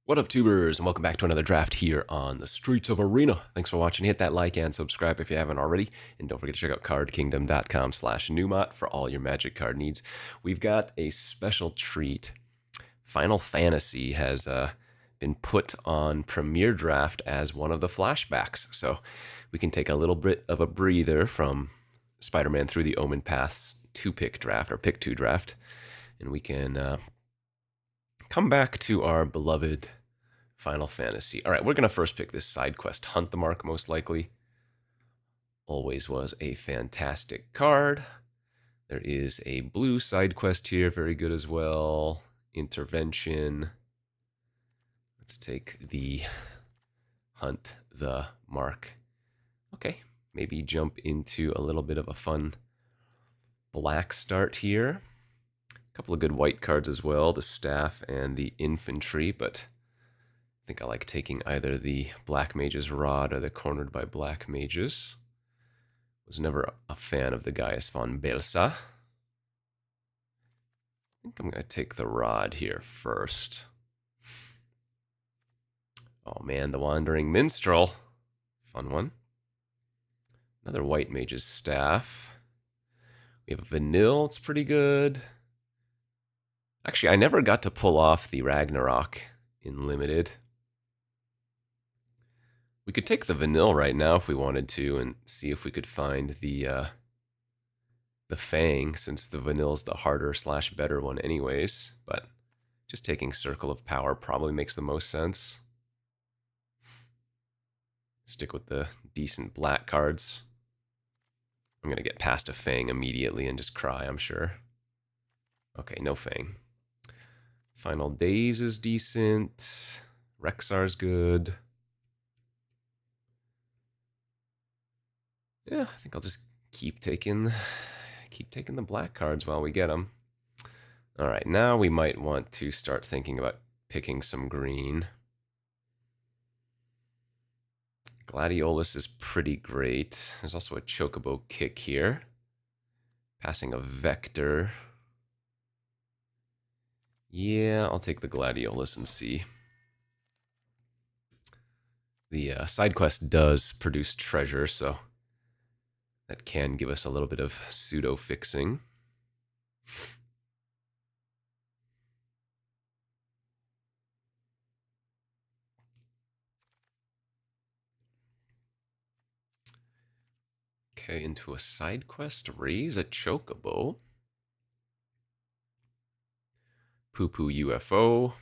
What up, tubers, and welcome back to another draft here on the streets of Arena. Thanks for watching. Hit that like and subscribe if you haven't already. And don't forget to check out cardkingdom.com/Numot for all your magic card needs. We've got a special treat. Final Fantasy has been put on Premier Draft as one of the flashbacks. So we can take a little bit of a breather from Spider-Man Through the Omen Paths 2-pick draft, or pick 2 draft. And we can come back to our beloved Final Fantasy. All right, we're going to first pick this side quest, Hunt the Mark, most likely. Always was a fantastic card. There is a blue side quest here, very good as well. Intervention. Let's take the Hunt the Mark. Okay, maybe jump into a little bit of a fun black start here. A couple of good white cards as well, the Staff and the Infantry, but I think I like taking either the Black Mage's Rod or the Cornered by Black Mages. Was never a fan of the Gaius von Belsa. I think I'm going to take the Rod here first. Oh man, the Wandering Minstrel. Fun one. Another White Mage's Staff. We have a Vanille, it's pretty good. Actually, I never got to pull off the Ragnarok in Limited. We could take the Vanille right now if we wanted to and see if we could find the Fang, since the Vanille's the harder / better one anyways. But just taking Circle of Power probably makes the most sense. Stick with the decent black cards. I'm going to get past a Fang immediately and just cry, I'm sure. Okay, no Fang. Final Days is decent. Rexar's good. Yeah, I think I'll just keep taking the black cards while we get them. All right, now we might want to start thinking about picking some green. Gladiolus is pretty great. There's also a Chocobo Kick here. Passing a Vector. Yeah, I'll take the Gladiolus and see. The side quest does produce treasure, so that can give us a little bit of pseudo-fixing. Okay, into a side quest, raise a Chocobo. Poo Poo UFO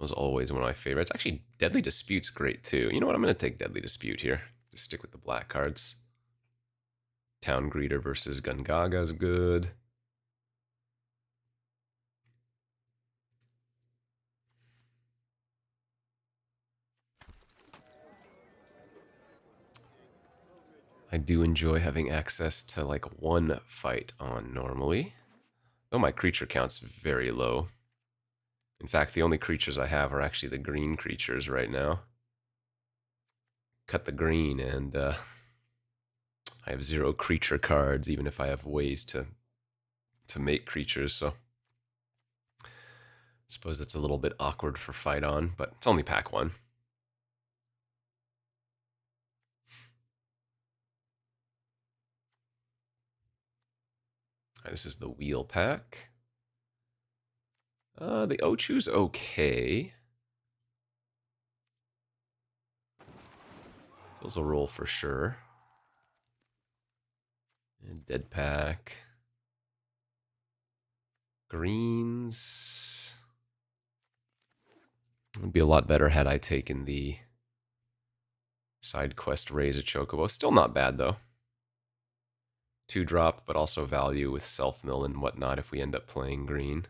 was always one of my favorites. Actually, Deadly Dispute's great too. You know what? I'm going to take Deadly Dispute here. Just stick with the black cards. Town Greeter versus Gungaga is good. I do enjoy having access to like one fight on normally, though my creature count's very low. In fact, the only creatures I have are actually the green creatures right now. Cut the green and I have 0 creature cards, even if I have ways to make creatures, so I suppose it's a little bit awkward for fight on, but it's only pack 1. Right, this is the wheel pack. The Ochu's okay. Feels a roll for sure. And dead pack. Greens. It'd be a lot better had I taken the side quest Raise a Chocobo. Still not bad though. 2-drop, but also value with self-mill and whatnot if we end up playing green.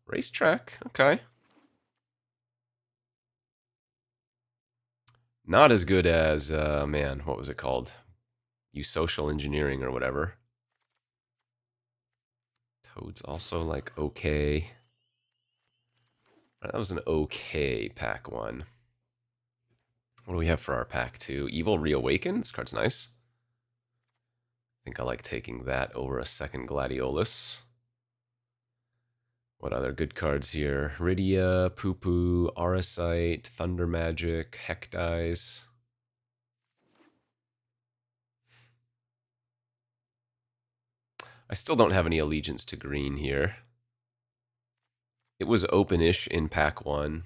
Racetrack, okay. Not as good as, man, what was it called? Social Engineering or whatever. Toad's also like okay. That was an okay pack 1. What do we have for our pack 2? Evil Reawaken. This card's nice. I think I like taking that over a second Gladiolus. What other good cards here? Rydia, Poo Poo, Auracite, Thunder Magic, Heck Dice. I still don't have any allegiance to green here. It was open-ish in pack 1.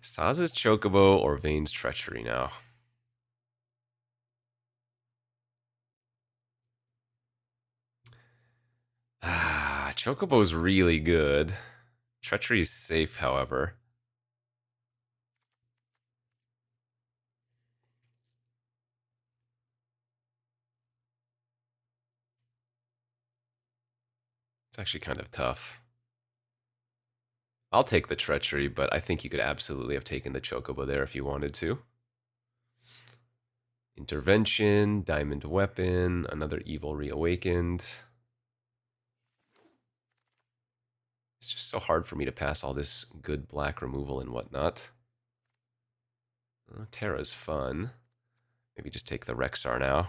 Saz's Chocobo or Vane's Treachery now. Chocobo's really good. Treachery is safe, however. It's actually kind of tough. I'll take the Treachery, but I think you could absolutely have taken the Chocobo there if you wanted to. Intervention, Diamond Weapon, another Evil Reawakened. It's just so hard for me to pass all this good black removal and whatnot. Terra's fun. Maybe just take the Rexar now.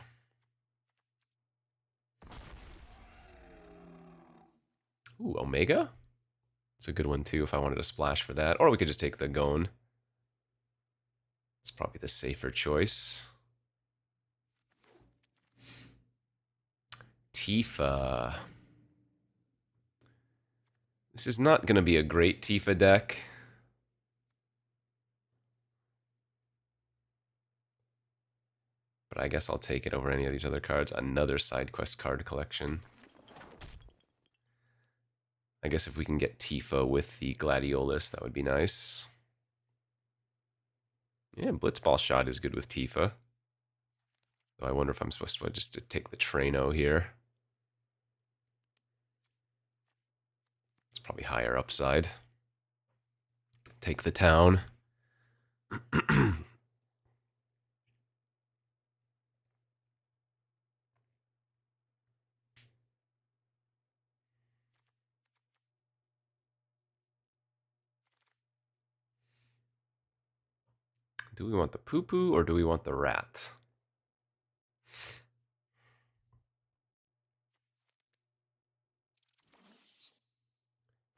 Ooh, Omega? It's a good one too if I wanted to splash for that. Or we could just take the Gone. It's probably the safer choice. Tifa. This is not going to be a great Tifa deck. But I guess I'll take it over any of these other cards. Another side quest card collection. I guess if we can get Tifa with the Gladiolus, that would be nice. Yeah, Blitzball Shot is good with Tifa. Though I wonder if I'm supposed to just take the Traino here. It's probably higher upside. Take the town. Do we want the Poo Poo or do we want the Rat?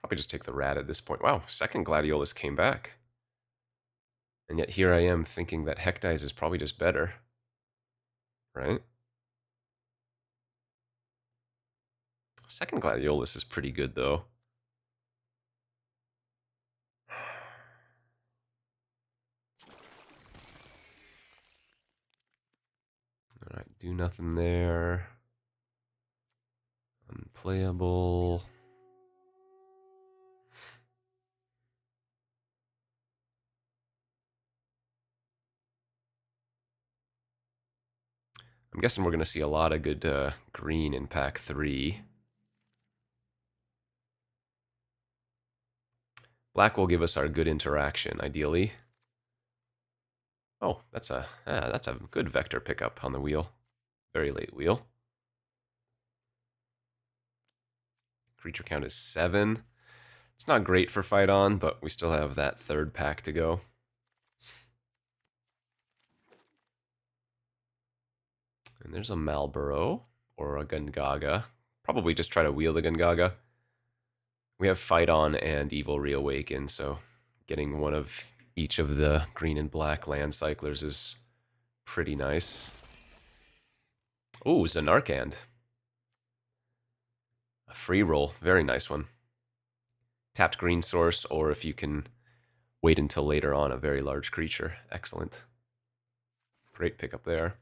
Probably just take the Rat at this point. Wow, second Gladiolus came back. And yet here I am thinking that Heck Dice is probably just better. Right? Second Gladiolus is pretty good, though. Alright, do nothing there. Unplayable. I'm guessing we're going to see a lot of good green in pack 3. Black will give us our good interaction, ideally. Oh, that's a good vector pickup on the wheel. Very late wheel. Creature count is 7. It's not great for fight on, but we still have that third pack to go. And there's a Malboro or a Gungaga. Probably just try to wheel the Gungaga. We have Fight On and Evil Reawaken, so getting one of each of the green and black land cyclers is pretty nice. Oh, Zanarkand. A free roll. Very nice one. Tapped green source, or if you can wait until later on, a very large creature. Excellent. Great pickup there.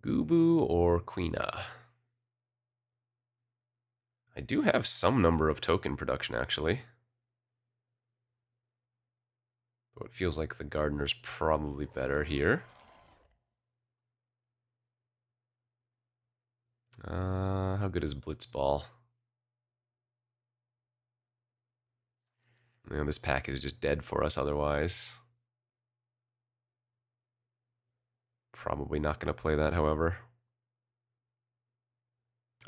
Gubu or Queena? I do have some number of token production, actually. Though it feels like the Gardener's probably better here. How good is Blitzball? You know, this pack is just dead for us otherwise. Probably not going to play that, however.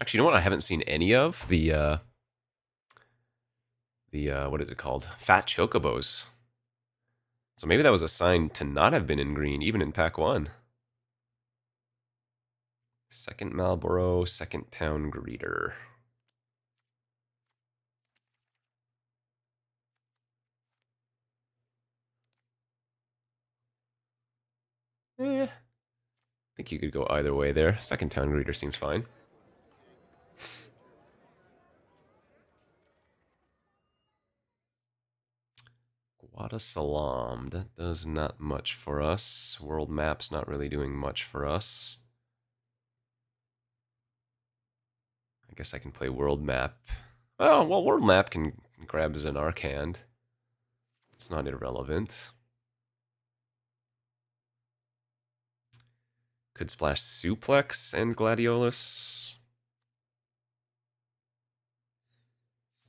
Actually, you know what I haven't seen any of? The what is it called? Fat Chocobos. So maybe that was a sign to not have been in green, even in pack 1. Second Marlboro, second Town Greeter. I think you could go either way there. Second Town Greeter seems fine. Guada Salam. That does not much for us. World Map's not really doing much for us. I guess I can play World Map. Oh, well, World Map can grab as an Arcand. It's not irrelevant. Could splash Suplex and Gladiolus.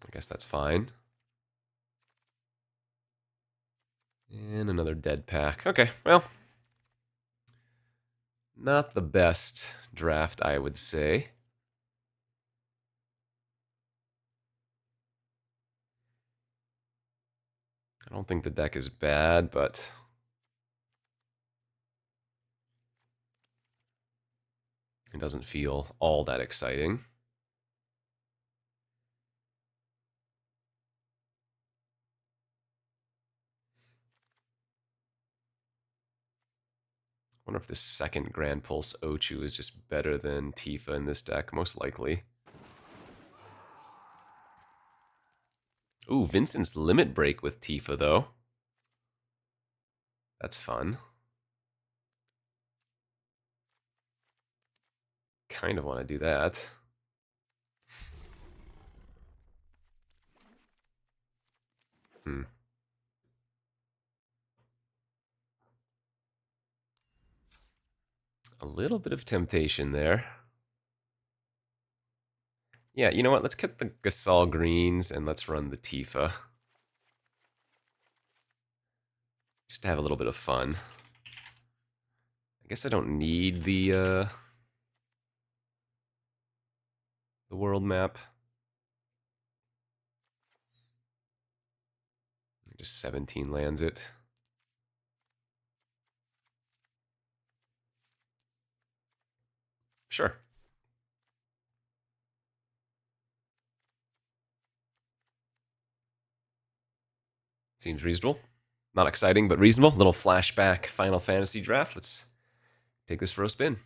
I guess that's fine. And another dead pack. Okay, well. Not the best draft, I would say. I don't think the deck is bad, but it doesn't feel all that exciting. I wonder if this second Grand Pulse Ochu is just better than Tifa in this deck, most likely. Ooh, Vincent's Limit Break with Tifa, though. That's fun. Kind of want to do that. A little bit of temptation there. Yeah, you know what? Let's get the Gasol greens and let's run the Tifa. Just to have a little bit of fun. I guess I don't need the world map. Just 17 lands it. Sure. Seems reasonable. Not exciting, but reasonable. Little flashback Final Fantasy draft. Let's take this for a spin.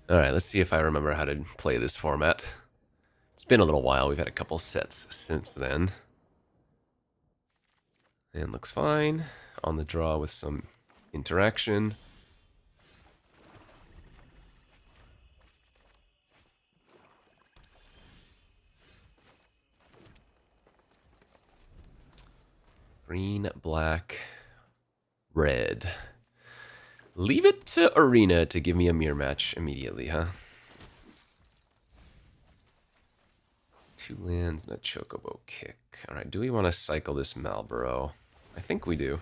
All right, let's see if I remember how to play this format. It's been a little while. We've had a couple sets since then. And looks fine. On the draw with some interaction. Green, black, red. Leave it to Arena to give me a mirror match immediately, huh? 2 lands and a Chocobo kick. Alright, do we want to cycle this Marlboro? I think we do.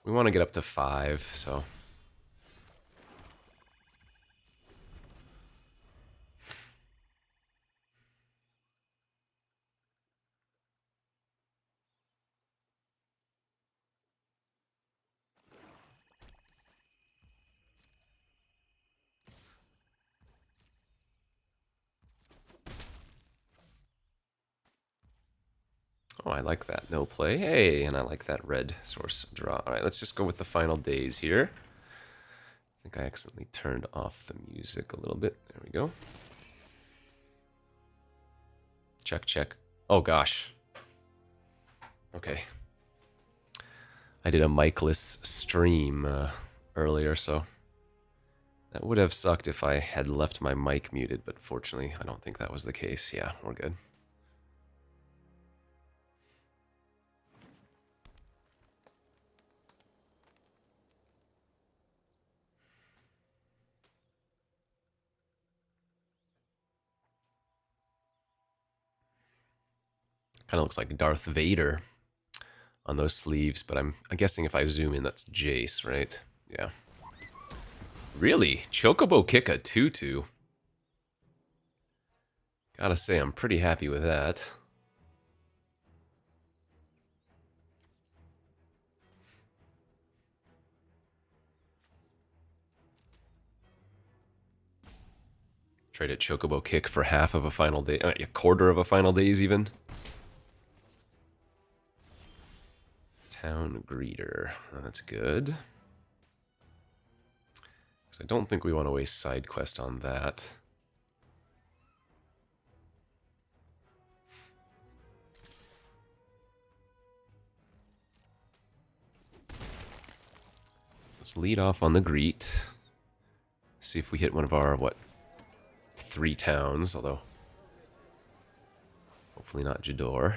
We want to get up to 5, so... Oh, I like that. No play. Hey, and I like that red source draw. All right, let's just go with the final days here. I think I accidentally turned off the music a little bit. There we go. Check, check. Oh, gosh. Okay. I did a mic-less stream earlier, so that would have sucked if I had left my mic muted, but fortunately, I don't think that was the case. Yeah, we're good. Kind of looks like Darth Vader on those sleeves, but I'm guessing if I zoom in, that's Jace, right? Yeah. Really? Chocobo kick a 2/2. Gotta say, I'm pretty happy with that. Trade a Chocobo Kick for half of a final day, a quarter of a final days even. Town Greeter, oh, that's good. So I don't think we want to waste side quest on that. Let's lead off on the greet. See if we hit one of our, what, 3 towns, although hopefully not Jador.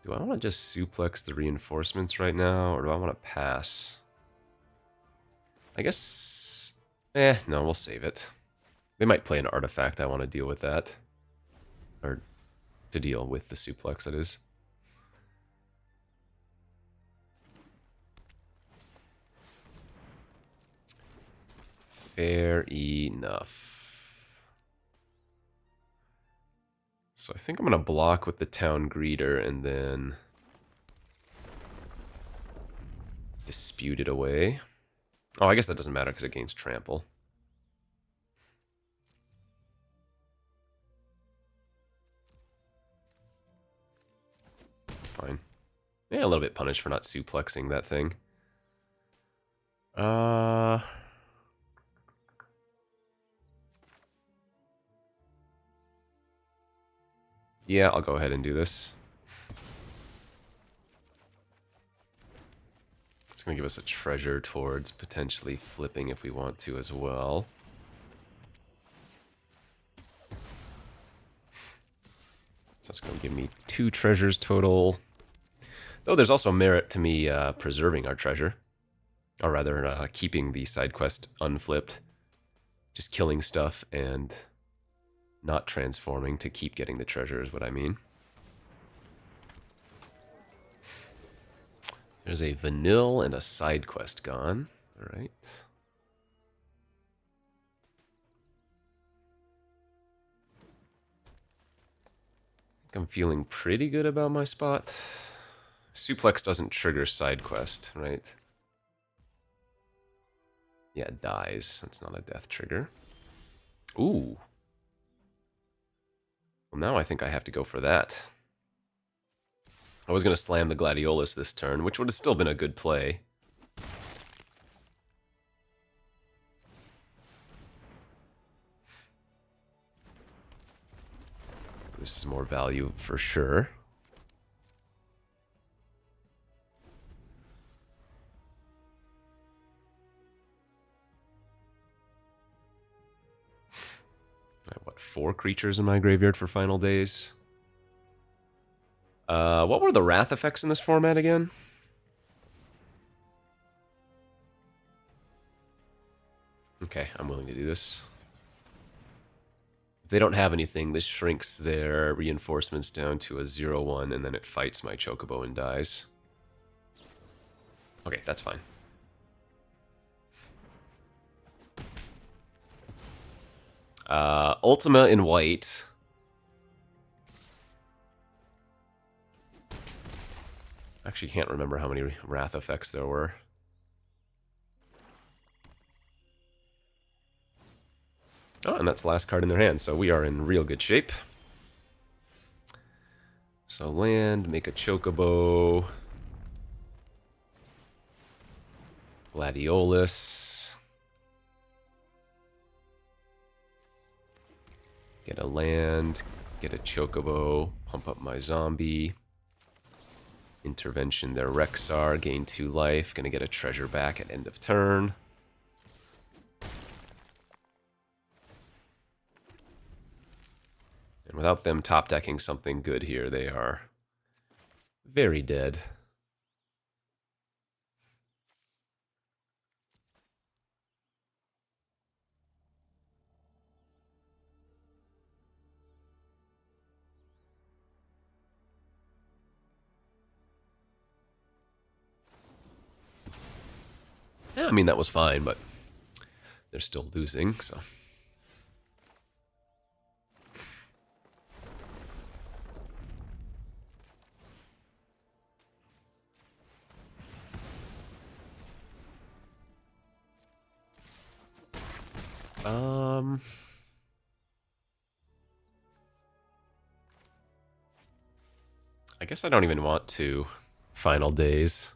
Do I want to just suplex the reinforcements right now, or do I want to pass? I guess... no, we'll save it. They might play an artifact. I want to deal with that. Or to deal with the suplex, that is. Fair enough. So I think I'm going to block with the Town Greeter and then dispute it away. Oh, I guess that doesn't matter because it gains trample. Fine. Yeah, a little bit punished for not suplexing that thing. Yeah, I'll go ahead and do this. It's going to give us a treasure towards potentially flipping if we want to as well. So it's going to give me 2 treasures total. Though there's also merit to me preserving our treasure. Or rather, keeping the side quest unflipped. Just killing stuff and not transforming to keep getting the treasure is what I mean. There's a vanille and a side quest gone. All right. I think I'm feeling pretty good about my spot. Suplex doesn't trigger side quest, right? Yeah, it dies. That's not a death trigger. Ooh. Well, now I think I have to go for that. I was going to slam the Gladiolus this turn, which would have still been a good play. This is more value for sure. I have, what, 4 creatures in my graveyard for final days? What were the wrath effects in this format again? Okay, I'm willing to do this. If they don't have anything, this shrinks their reinforcements down to a 0/1, and then it fights my Chocobo and dies. Okay, that's fine. Ultima in white. Actually, can't remember how many wrath effects there were. Oh, and that's the last card in their hand, so we are in real good shape. So land, make a Chocobo. Gladiolus. Get a land, get a Chocobo, pump up my zombie. Intervention their Rexar, gain 2 life, gonna get a treasure back at end of turn. And without them top decking something good here, they are very dead. Yeah, I mean, that was fine, but they're still losing, so. I guess I don't even want to. Final days.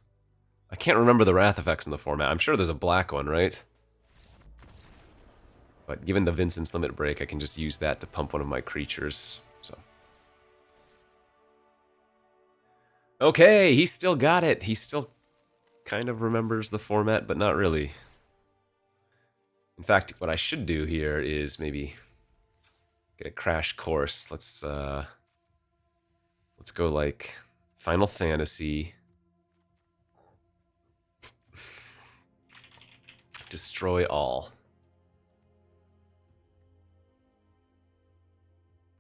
I can't remember the wrath effects in the format. I'm sure there's a black one, right? But given the Vincent's Limit Break, I can just use that to pump one of my creatures. So. Okay, he still got it. He still kind of remembers the format, but not really. In fact, what I should do here is maybe get a crash course. Let's go like Final Fantasy, destroy all.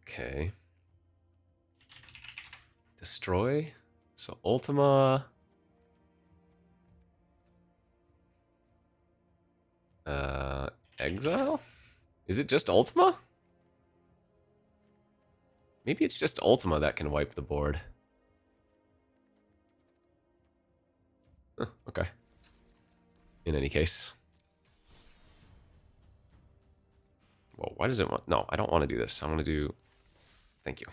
Okay. Destroy. So Ultima. Exile? Is it just Ultima? Maybe it's just Ultima that can wipe the board. Huh, okay. In any case. Well, why does it want... No, I don't want to do this. I want to do... Thank you.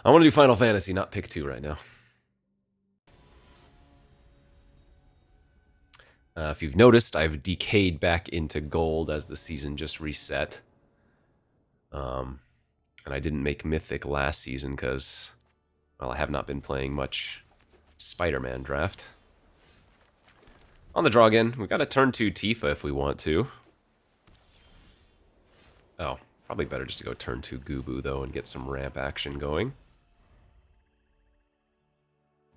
I want to do Final Fantasy, not pick 2 right now. If you've noticed, I've decayed back into gold as the season just reset. And I didn't make Mythic last season because, well, I have not been playing much Spider-Man draft. On the draw again, we've got a turn 2 Tifa if we want to. Oh, probably better just to go turn 2 Gubu, though, and get some ramp action going.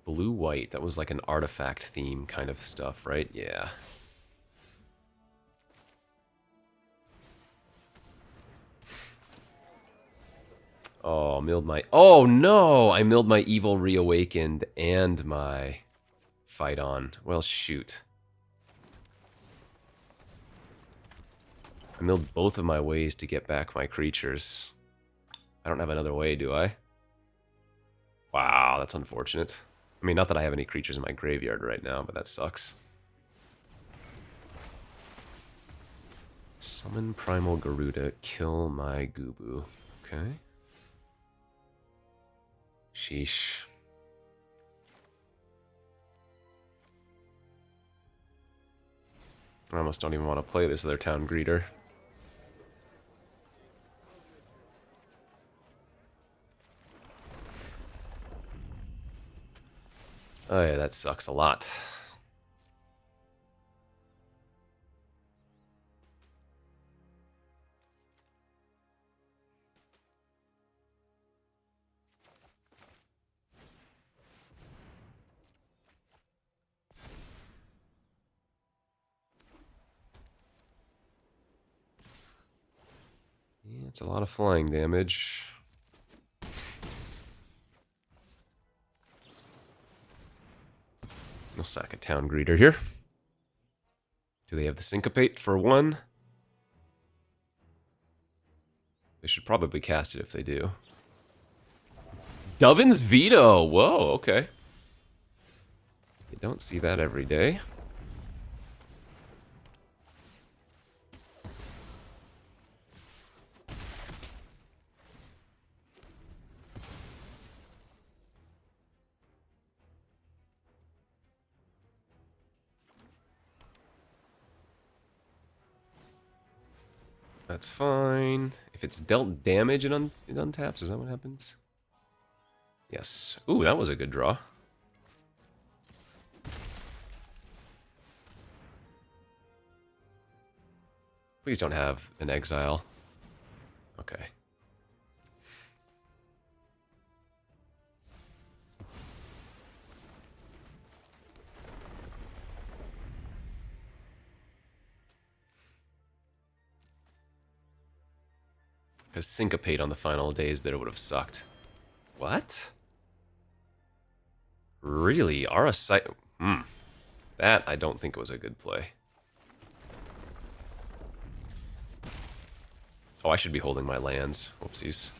Blue-white, that was like an artifact theme kind of stuff, right? Yeah. Oh, milled my... Oh, no! I milled my Evil Reawakened and my Fight On. Well, shoot. I milled both of my ways to get back my creatures. I don't have another way, do I? Wow, that's unfortunate. I mean, not that I have any creatures in my graveyard right now, but that sucks. Summon Primal Garuda, kill my Gubu. Okay. Sheesh. I almost don't even want to play this other town greeter. Oh yeah, that sucks a lot. Yeah, it's a lot of flying damage. We'll stack a town greeter here. Do they have the syncopate for 1? They should probably cast it if they do. Dovin's Veto! Whoa, okay. You don't see that every day. That's fine. If it's dealt damage, it untaps. Is that what happens? Yes. Ooh, that was a good draw. Please don't have an exile. Okay. Because syncopate on the final days there would have sucked. What? Really? Arasite? That I don't think was a good play. Oh, I should be holding my lands. Whoopsies.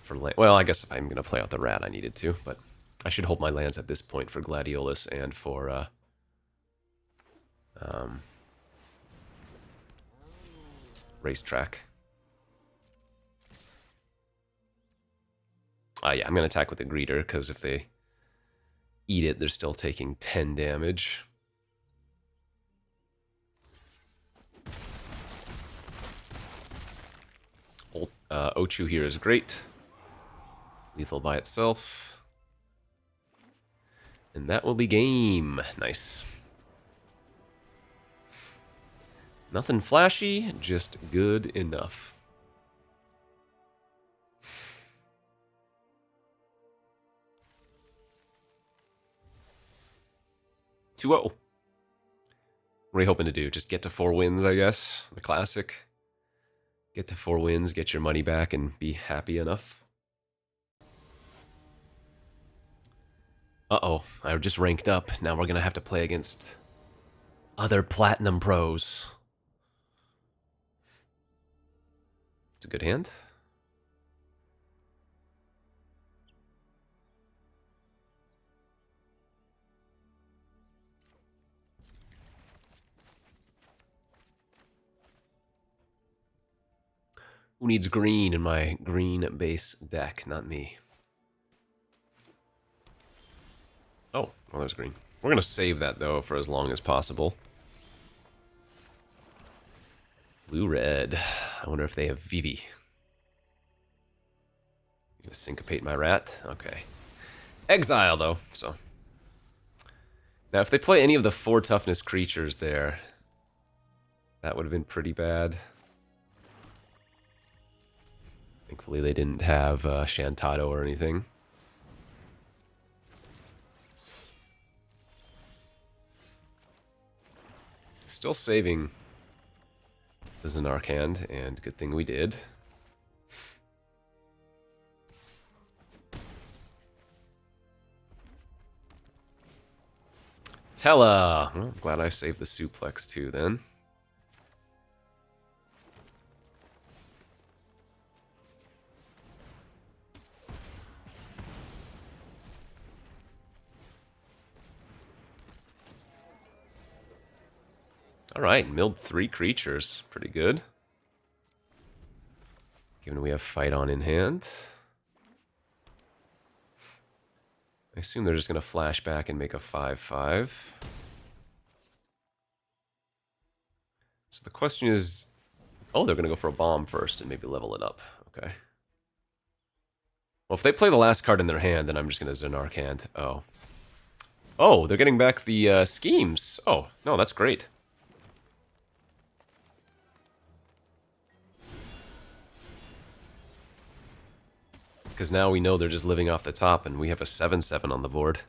For well, I guess if I'm going to play out the rat, I needed to, but I should hold my lands at this point for Gladiolus and for racetrack. Yeah, I'm going to attack with the greeter, because if they eat it, they're still taking 10 damage. Ochu here is great. Lethal by itself. And that will be game. Nice. Nothing flashy, just good enough. What are you hoping to do? Just get to 4 wins, I guess? The classic. Get to 4 wins, get your money back, and be happy enough. Uh-oh, I just ranked up. Now we're going to have to play against other Platinum pros. It's a good hand. Who needs green in my green base deck? Not me. Oh, well, there's green. We're going to save that, though, for as long as possible. Blue-red. I wonder if they have Vivi. Gonna syncopate my rat. Okay. Exile, though, so. Now, if they play any of the 4 toughness creatures there, that would have been pretty bad. Thankfully, they didn't have Shantado or anything. Still saving the Zanark hand, and good thing we did. Tella! Well, I'm glad I saved the suplex too, then. Alright, milled 3 creatures. Pretty good. Given we have fight on in hand. I assume they're just going to flash back and make a 5/5. So the question is... Oh, they're going to go for a bomb first and maybe level it up. Okay. Well, if they play the last card in their hand, then I'm just going to Zanark hand. Oh. Oh, they're getting back the schemes. Oh, no, that's great. Because now we know they're just living off the top, and we have a 7/7 on the board.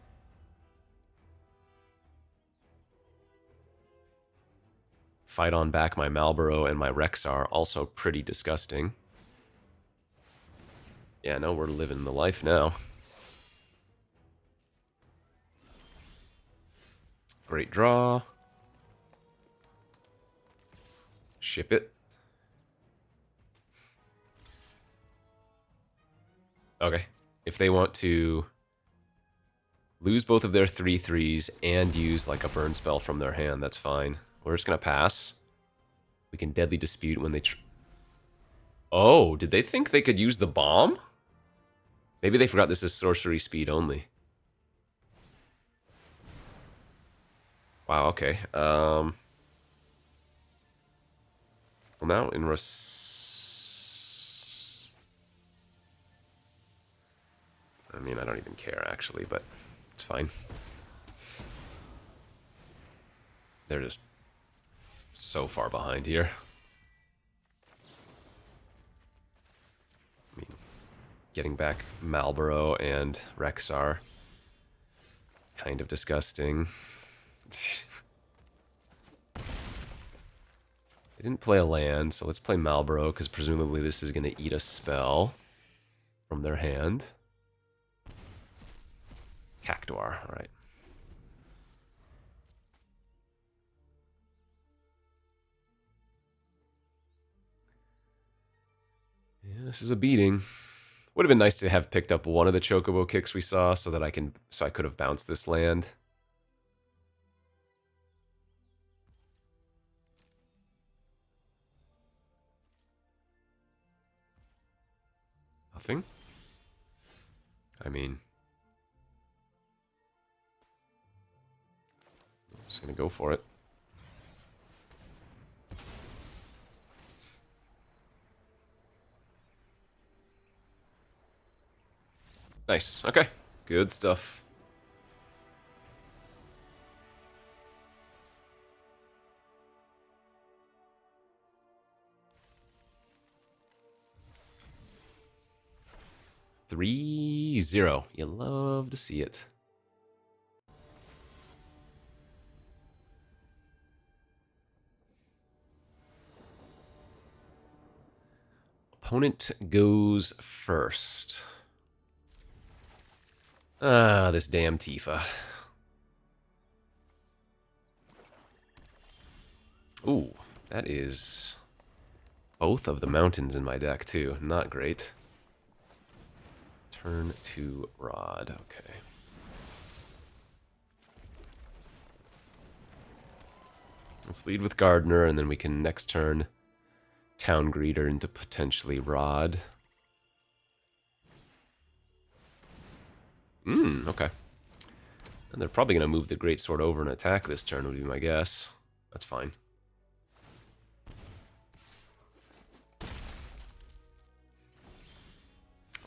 Fight on back my Malboro and my Rexar, also pretty disgusting. Yeah, no, we're living the life now. Great draw. Ship it. Okay. If they want to lose both of their 3/3s and use like a burn spell from their hand, that's fine. We're just going to pass. We can Deadly Dispute when they... Oh, did they think they could use the bomb? Maybe they forgot this is sorcery speed only. Wow, okay. Well, now in I mean, I don't even care, actually, but it's fine. They're just so far behind here. I mean, getting back Malboro and Rexar, kind of disgusting. They didn't play a land, so let's play Malboro, because presumably this is going to eat a spell from their hand. Cactuar, alright. Yeah, this is a beating. Would have been nice to have picked up one of the Chocobo kicks we saw so that I could have bounced this land. Nothing. I mean, I'm just gonna go for it. Nice. Okay. Good stuff. Three zero. You love to see it. Opponent goes first. Ah, this damn Tifa. Ooh, that is both of the mountains in my deck, too. Not great. Turn to Rod. Okay. Let's lead with Gardener, and then we can next turn Town Greeter into potentially Rod. Okay. And they're probably going to move the Greatsword over and attack this turn, would be my guess. That's fine.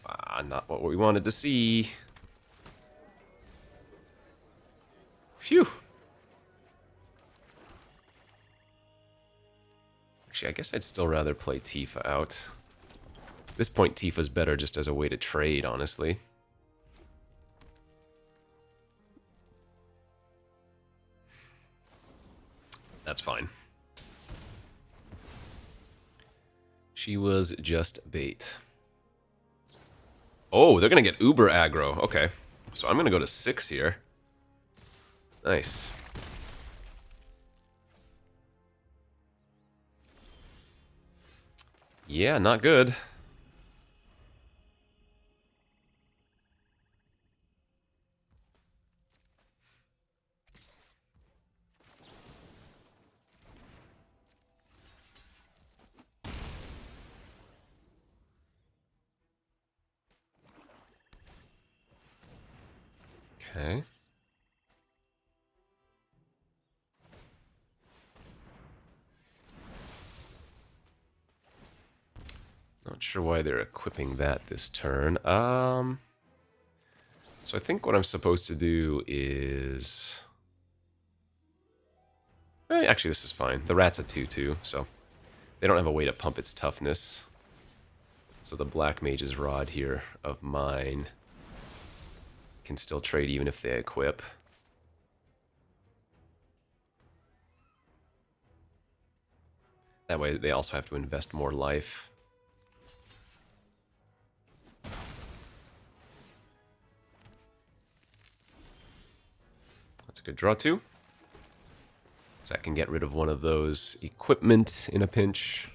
Ah, not what we wanted to see. Phew. Actually, I guess I'd still rather play Tifa out. At this point, Tifa's better just as a way to trade, honestly. That's fine. She was just bait. Oh, they're going to get uber aggro. Okay. So I'm going to go to 6 here. Nice. Yeah, not good. Okay. Not sure why they're equipping that this turn. So I think what I'm supposed to do is... actually, this is fine. The rat's a 2/2, so they don't have a way to pump its toughness. So the Black Mage's Rod here of mine can still trade even if they equip. That way they also have to invest more life. That's a good draw too. So I can get rid of one of those equipment in a pinch.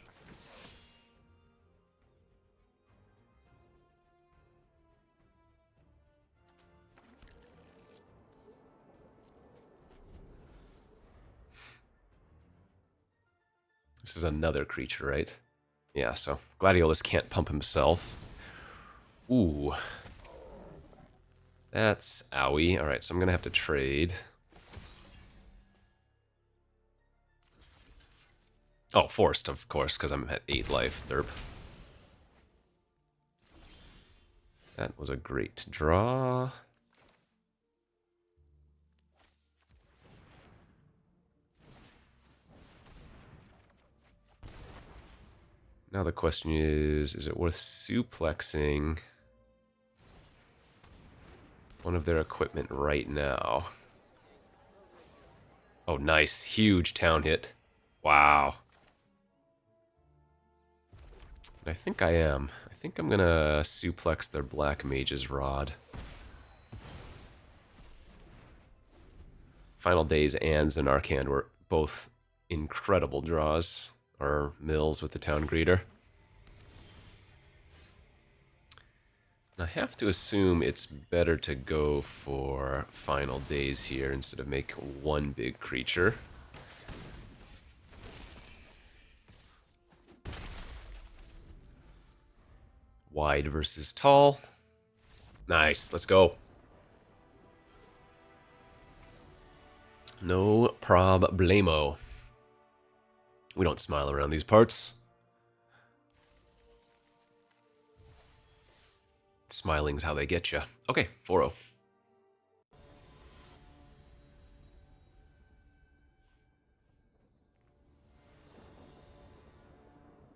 This is another creature, right? Yeah, so Gladiolus can't pump himself. Ooh. That's owie. Alright, so I'm going to have to trade. Oh, forced, of course, because I'm at 8 life. Derp. That was a great draw. Now the question is it worth suplexing one of their equipment right now? Oh, nice. Huge town hit. Wow. I think I am. I think I'm going to suplex their Black Mage's Rod. Final Days and Zanarkand were both incredible draws. Or mills with the Town Greeter. I have to assume it's better to go for Final Days here instead of make one big creature. Wide versus tall. Nice, let's go. No problemo. We don't smile around these parts. Smiling's how they get you. Okay, 4-0.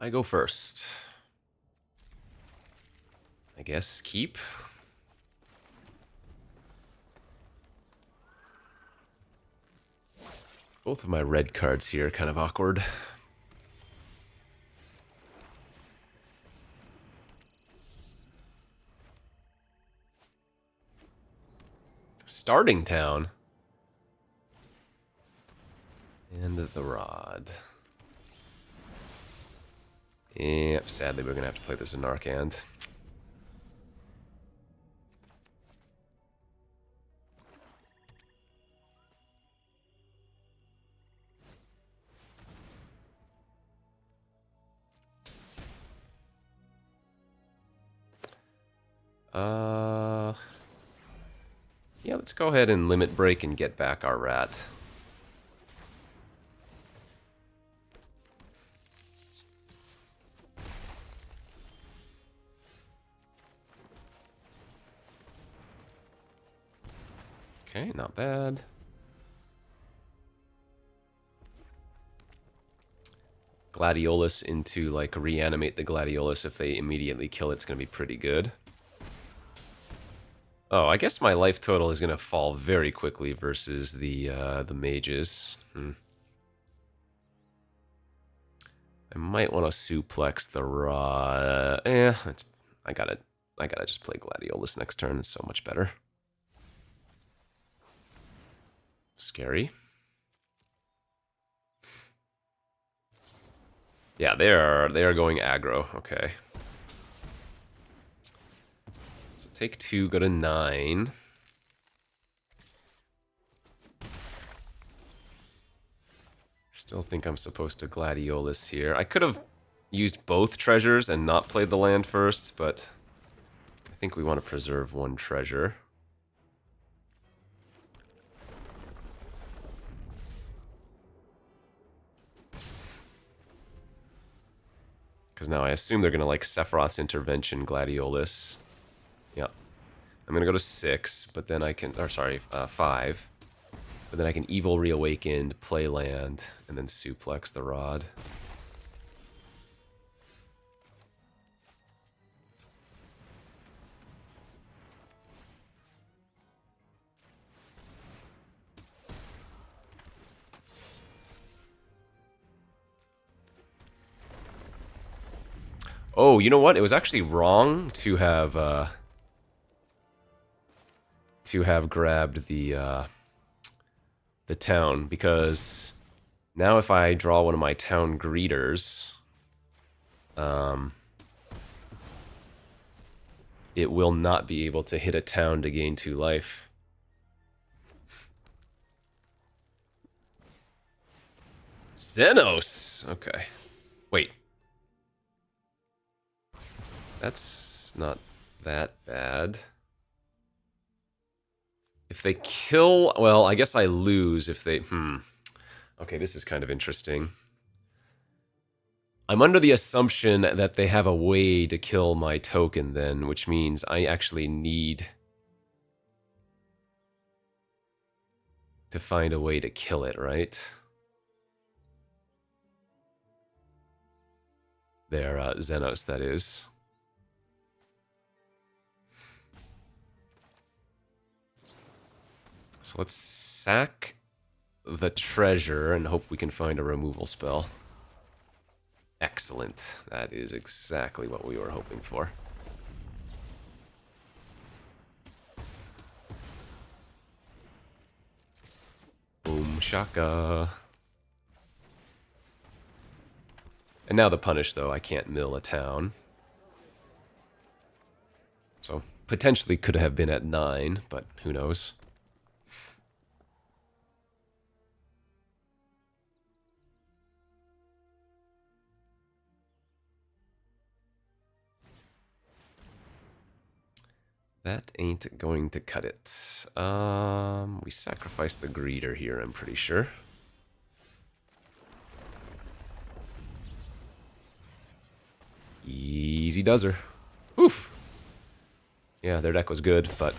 I go first. I guess keep. Both of my red cards here, kind of awkward. Starting town. And the rod. Yep, sadly we're gonna have to play this in Narcand. Yeah, let's go ahead and limit break and get back our rat. Okay, not bad. Gladiolus into, like, reanimate the Gladiolus. If they immediately kill it, it's going to be pretty good. Oh, I guess my life total is going to fall very quickly versus the mages. I might want to suplex the rod. I gotta just play Gladiolus next turn. It's so much better. Scary. Yeah, they are going aggro. Okay. So take 2, go to 9. Still think I'm supposed to Gladiolus here. I could have used both treasures and not played the land first, but I think we want to preserve one treasure. Because now I assume they're going to like Sephiroth's Intervention Gladiolus. Yeah. I'm going to go to 6, but then I can... Or sorry, 5. But then I can Evil Reawakened, play land, and then suplex the rod. Oh, you know what? It was actually wrong to have grabbed the town, because now if I draw one of my town greeters, it will not be able to hit a town to gain 2 life. Xenos! Okay. Wait. That's not that bad. If they kill... Well, I guess I lose if they... Okay, this is kind of interesting. I'm under the assumption that they have a way to kill my token then, which means I actually need to find a way to kill it, right? Their Xenos, that is. So let's sack the treasure and hope we can find a removal spell. Excellent. That is exactly what we were hoping for. Boom shaka. And now the punish, though. I can't mill a town. So potentially could have been at 9, but who knows. That ain't going to cut it. We sacrificed the greeter here, I'm pretty sure. Easy does her. Oof. Yeah, their deck was good, but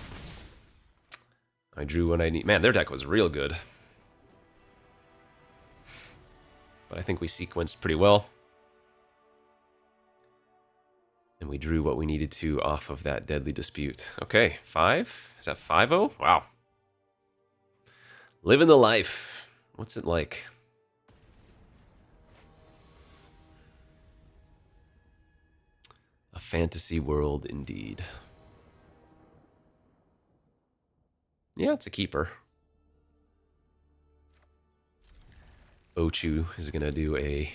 I drew what I need. Man, their deck was real good. But I think we sequenced pretty well. And we drew what we needed to off of that Deadly Dispute. Okay, 5? Is that 5-0? Wow. Living the life. What's it like? A fantasy world indeed. Yeah, it's a keeper. Ochu is going to do a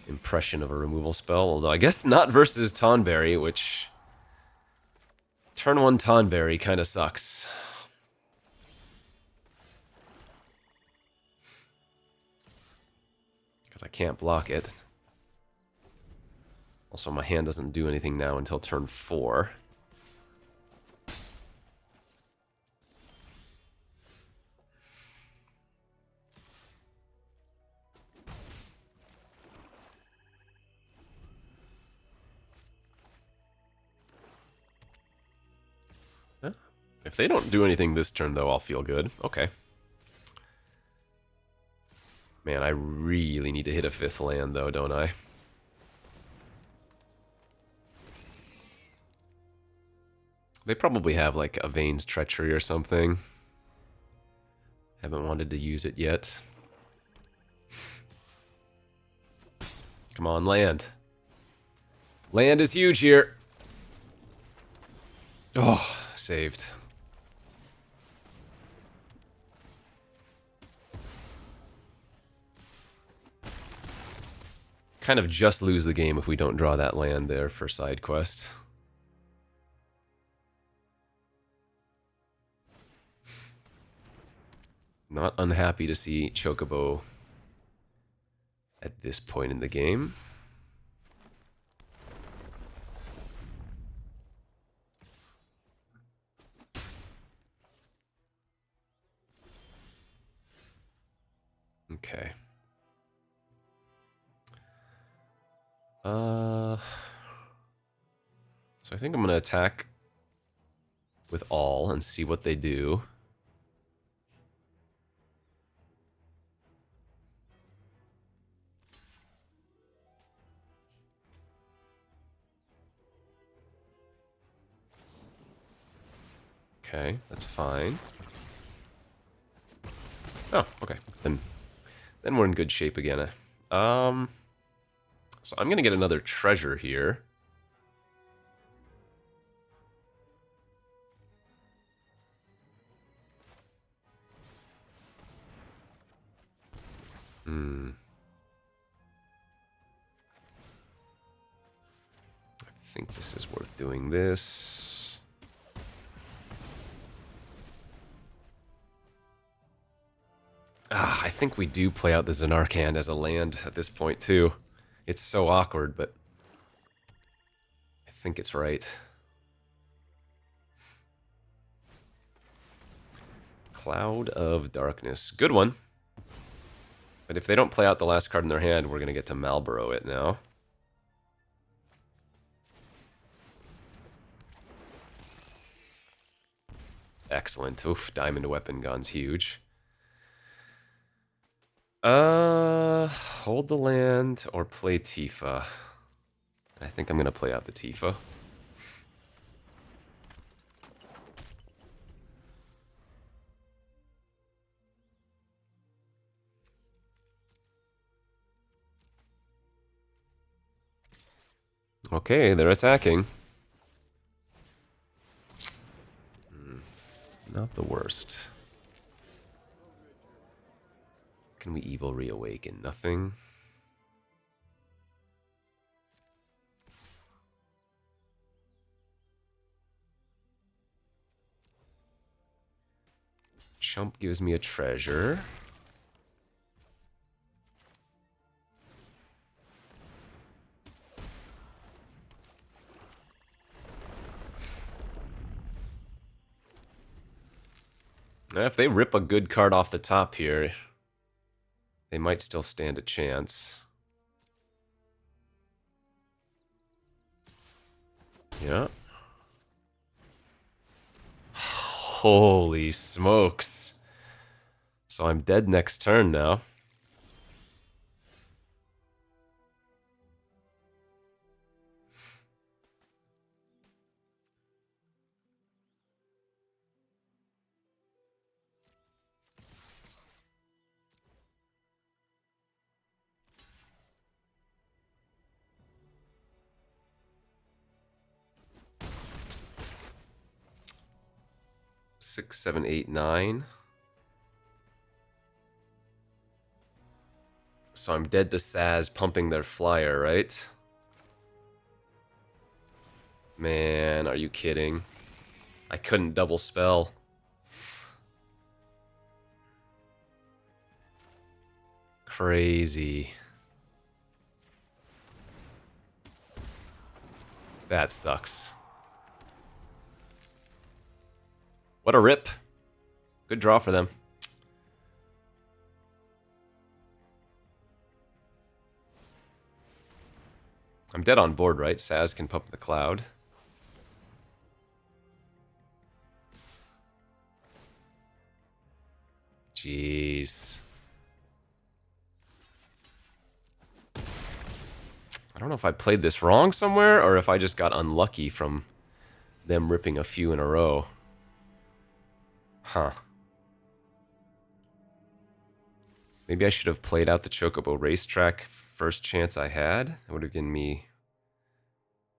impression of a removal spell, although I guess not versus Tonberry, which turn 1 Tonberry kind of sucks. Because I can't block it. Also, my hand doesn't do anything now until turn 4. If they don't do anything this turn, though, I'll feel good. Okay. Man, I really need to hit a 5th land, though, don't I? They probably have, like, a Vane's Treachery or something. Haven't wanted to use it yet. Come on, land. Land is huge here. Oh, saved. Kind of just lose the game if we don't draw that land there for side quest. Not unhappy to see Chocobo at this point in the game. Okay. So I think I'm going to attack with all and see what they do. Okay, that's fine. Oh, okay. Then we're in good shape again. So I'm going to get another treasure here. I think this is worth doing this. I think we do play out the Xenarchand as a land at this point, too. It's so awkward, but I think it's right. Cloud of Darkness. Good one. But if they don't play out the last card in their hand, we're going to get to Malboro it now. Excellent. Oof, Diamond Weapon Gun's huge. Hold the land or play Tifa. I think I'm going to play out the Tifa. Okay, they're attacking. Not the worst. Can we evil reawaken? Nothing. Chump gives me a treasure. If they rip a good card off the top here, they might still stand a chance. Yeah. Holy smokes. So I'm dead next turn now. Six, seven, eight, nine. So I'm dead to Saz pumping their flyer, right? Man, are you kidding? I couldn't double spell. Crazy. That sucks. What a rip. Good draw for them. I'm dead on board, right? Saz can pump the cloud. Jeez. I don't know if I played this wrong somewhere or if I just got unlucky from them ripping a few in a row. Huh. Maybe I should have played out the Chocobo racetrack first chance I had. That would have given me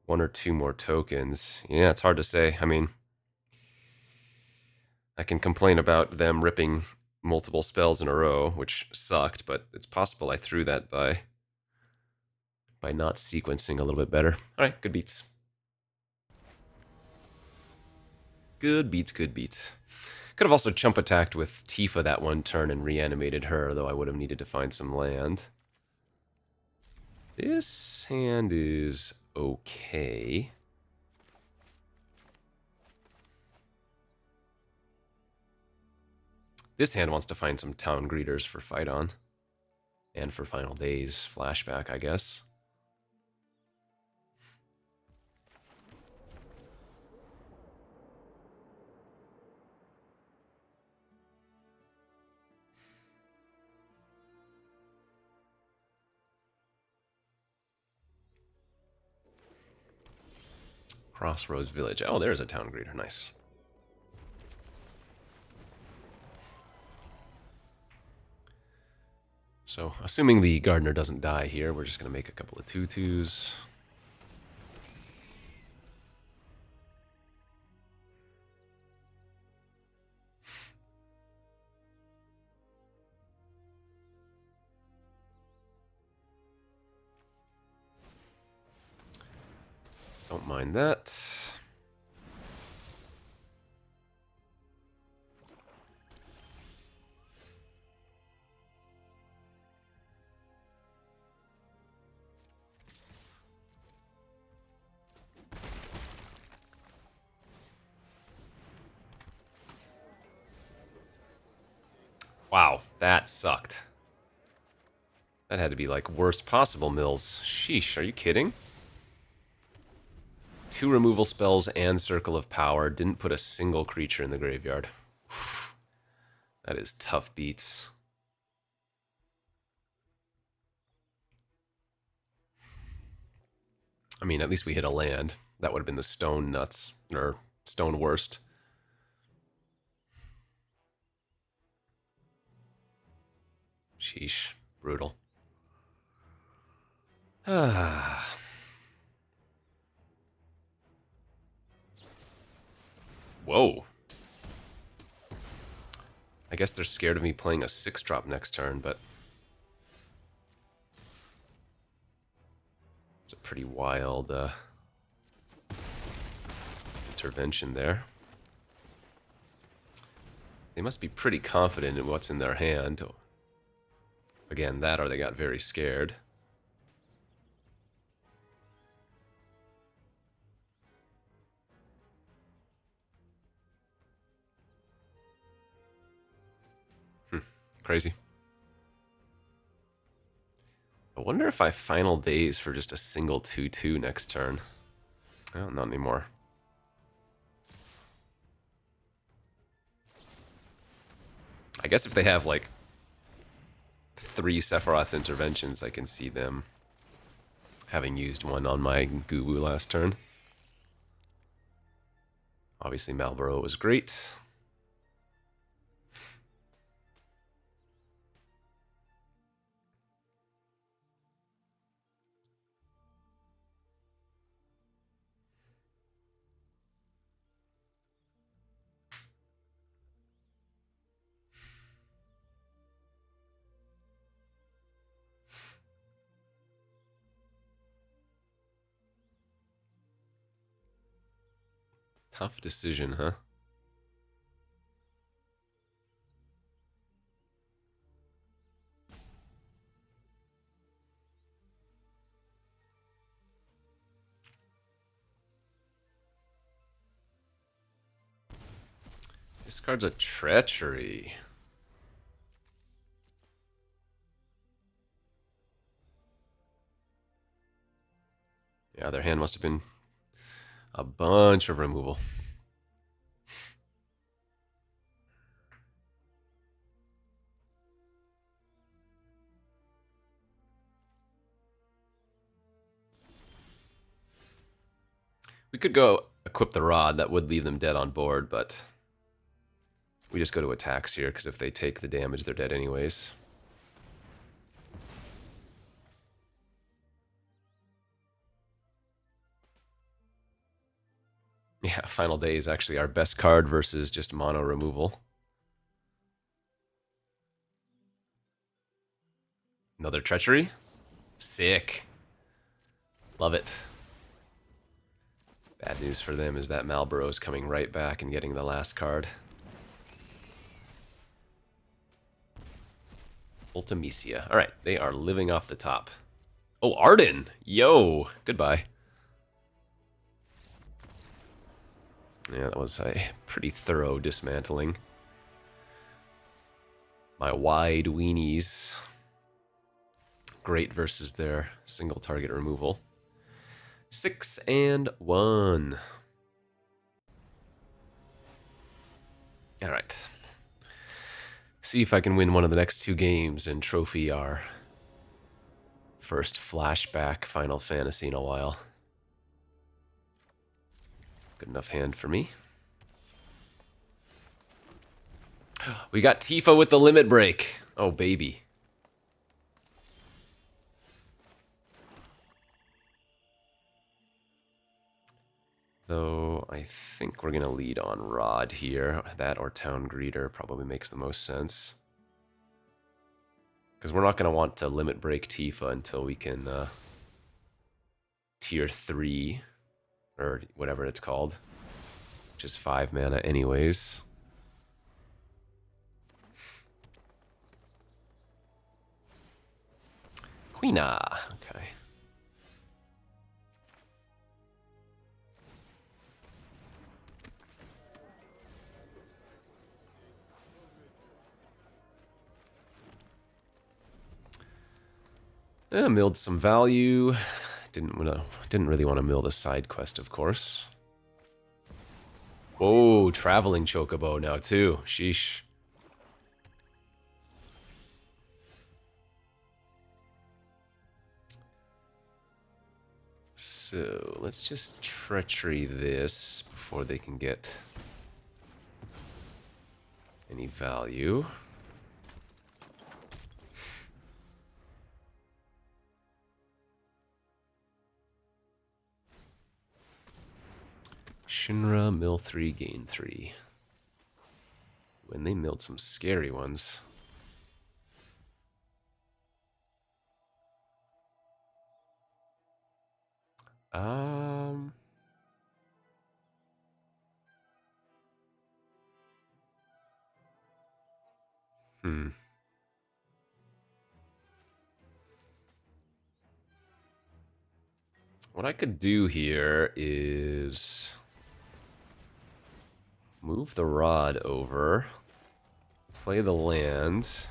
one or two more tokens. Yeah, it's hard to say. I mean, I can complain about them ripping multiple spells in a row, which sucked, but it's possible I threw that by not sequencing a little bit better. All right, good beats. Good beats, good beats. Could have also chump attacked with Tifa that one turn and reanimated her, though I would have needed to find some land. This hand is okay. This hand wants to find some town greeters for fight on. And for final days flashback, I guess. Crossroads Village. Oh, there's a town greeter. Nice. So, assuming the gardener doesn't die here, we're just going to make a couple of tutus. Don't mind that. Wow, that sucked. That had to be like worst possible mills. Sheesh, are you kidding? 2 removal spells and Circle of Power. Didn't put a single creature in the graveyard. That is tough beats. I mean, at least we hit a land. That would have been the stone nuts, or stone worst. Sheesh, brutal. Ah. Whoa. I guess they're scared of me playing a 6-drop next turn, but it's a pretty wild intervention there. They must be pretty confident in what's in their hand. Again, that or they got very scared. Crazy. I wonder if I final days for just a single 2/2 next turn. Oh, not anymore. I guess if they have like 3 Sephiroth interventions, I can see them having used one on my Gubu last turn. Obviously, Malboro was great. Tough decision, huh? Discards a treachery. Yeah, their hand must have been a bunch of removal. We could go equip the rod. That would leave them dead on board, but we just go to attacks here, because if they take the damage, they're dead anyways. Yeah, Final Day is actually our best card versus just mono removal. Another treachery? Sick. Love it. Bad news for them is that Malboro is coming right back and getting the last card. Ultimecia. Alright, they are living off the top. Oh, Arden! Yo! Goodbye. Yeah, that was a pretty thorough dismantling. My wide weenies. Great versus their single target removal. 6 and 1. Alright. See if I can win one of the next 2 games and trophy our first flashback Final Fantasy in a while. Good enough hand for me. We got Tifa with the limit break. Oh, baby. Though I think we're going to lead on Rod here. That or Town Greeter probably makes the most sense. Because we're not going to want to limit break Tifa until we can tier 3, or whatever it's called, which is 5 mana anyways. Queena. Okay. Milled some value. Didn't really want to mill the side quest, of course. Whoa, traveling chocobo now too. Sheesh. So let's just treachery this before they can get any value. Shinra, mill 3, gain 3. When they milled some scary ones. What I could do here is move the rod over. play the land.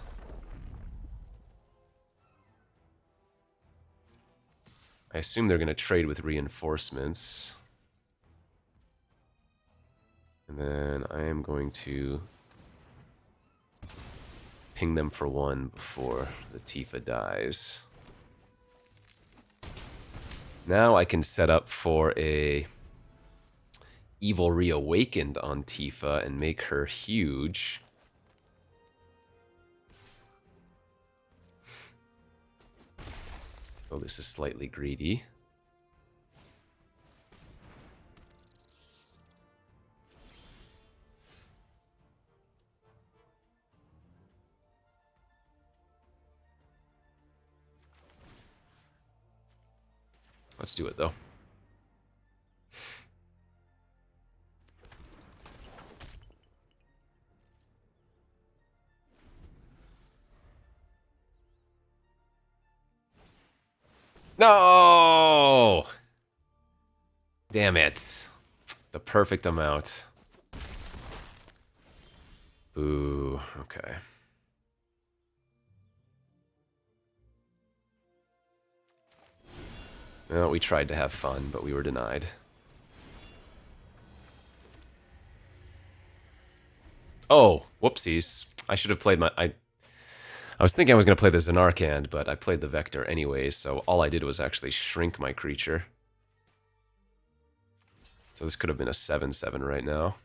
I assume they're going to trade with reinforcements. And then I am going to ping them for one before the Tifa dies. Now I can set up for a Evil Reawakened on Tifa and make her huge. Oh, this is slightly greedy. Let's do it, though. No! Damn it. The perfect amount. Boo. Okay. Well, we tried to have fun, but we were denied. Oh, whoopsies. I should have played my... I was thinking I was going to play the Xenarchand, but I played the Vector anyways, so all I did was actually shrink my creature. So this could have been a 7/7 right now.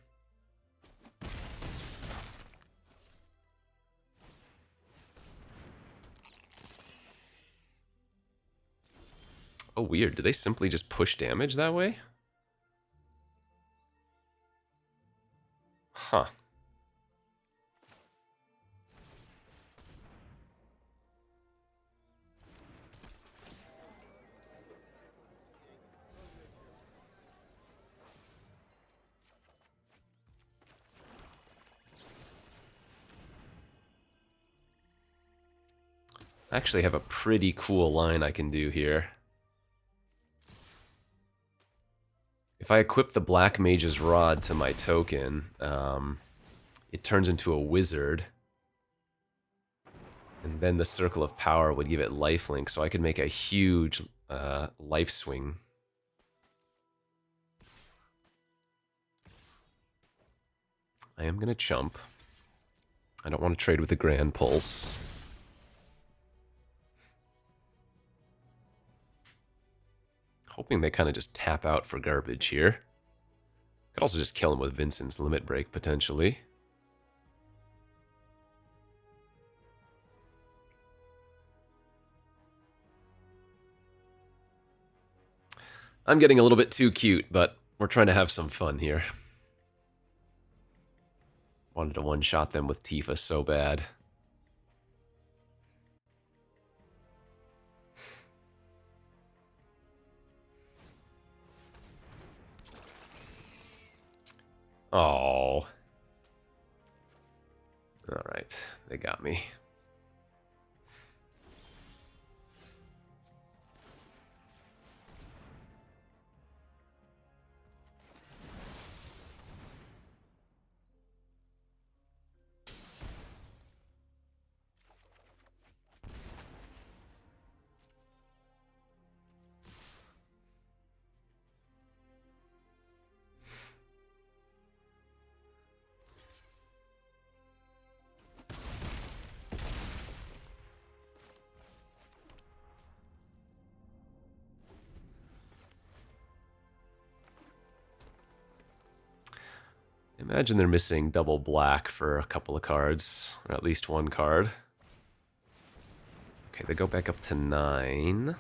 Oh, weird. Did they simply just push damage that way? Huh. I actually have a pretty cool line I can do here. If I equip the Black Mage's Rod to my token, it turns into a wizard. And then the Circle of Power would give it lifelink, so I could make a huge life swing. I am going to chump. I don't want to trade with the Grand Pulse. Hoping they kind of just tap out for garbage here. Could also just kill him with Vincent's Limit Break, potentially. I'm getting a little bit too cute, but we're trying to have some fun here. Wanted to one-shot them with Tifa so bad. Oh. Alright, they got me. Imagine they're missing double black for a couple of cards, or at least one card. Okay, they go back up to 9.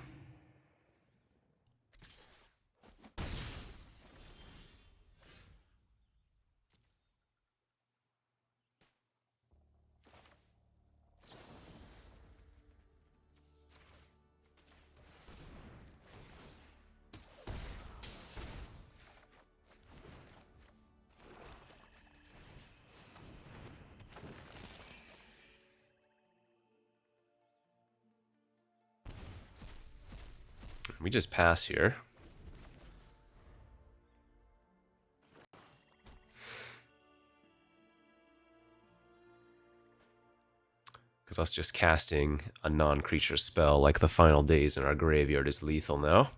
We just pass here. Because us just casting a non-creature spell like the Final Days in our graveyard is lethal now.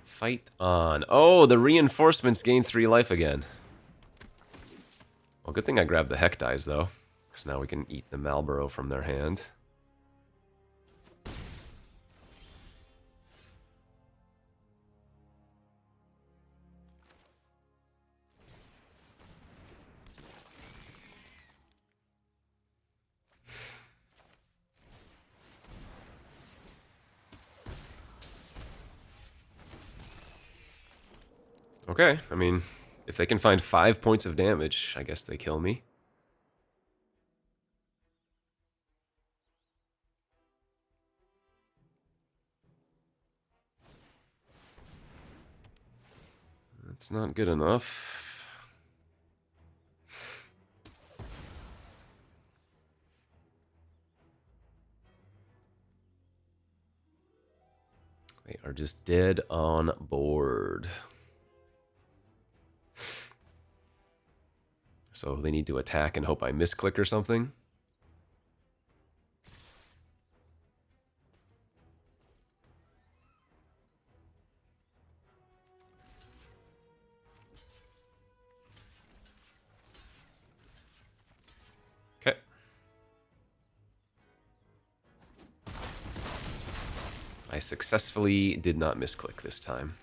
Fight on. Oh, the reinforcements gain 3 life again. Well, good thing I grabbed the Heck Dies, though. Because now we can eat the Malboro from their hand. Okay, I mean, if they can find 5 points of damage, I guess they kill me. That's not good enough. They are just dead on board. So they need to attack and hope I misclick or something. Okay. I successfully did not misclick this time.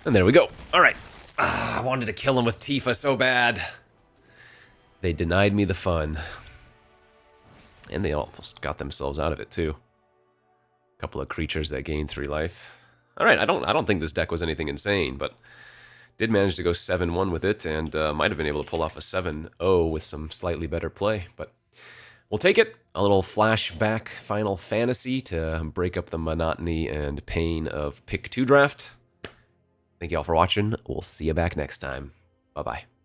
And there we go. All right. I wanted to kill him with Tifa so bad. They denied me the fun. And they almost got themselves out of it, too. A couple of creatures that gained 3 life. All right, I don't think this deck was anything insane, but did manage to go 7-1 with it, and might have been able to pull off a 7-0 with some slightly better play. But we'll take it. A little flashback Final Fantasy to break up the monotony and pain of Pick 2 draft. Thank you all for watching. We'll see you back next time. Bye-bye.